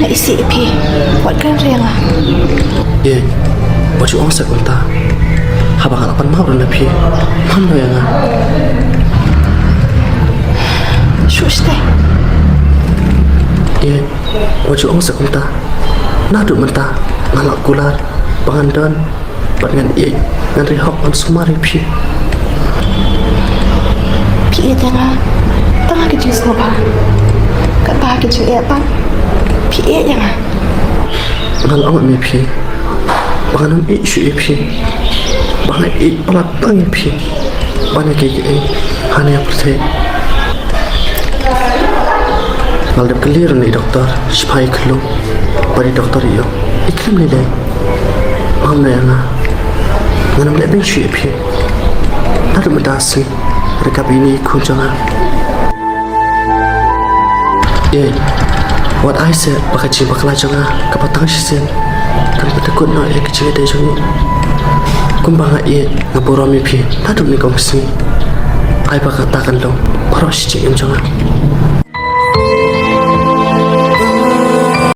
isi pi buat kan renga Ye, wajib orang sekunta. Habang harapan mau dan lebih. Mana yang shush deh Ye, wajib orang sekunta. Naduk mentah ngalak gular pangandan dengan ye dengan rehok on sumari pi. pi tengah kecil semua kat bah kecil apa pi yang Ngalak amat me pi. Panganan isu pi. Bangai pelat tangi pi. Banyak kayak hanya yang percaya. Ngalap clear ni doktor, supaya kelum. Pada doktor iyo, iklim ni deh. Mana yang mana boleh benci pi. Ada medasi. Mereka ini kunjungan. Ye, what I said bakal cium bakal jangan kapatang sisin. Kan bertakut nak ye kecil deh jangan. Kumbang ye ngaburam pi. Ada ni kongsi. Ai bakal takkan dong. Paros cium jangan.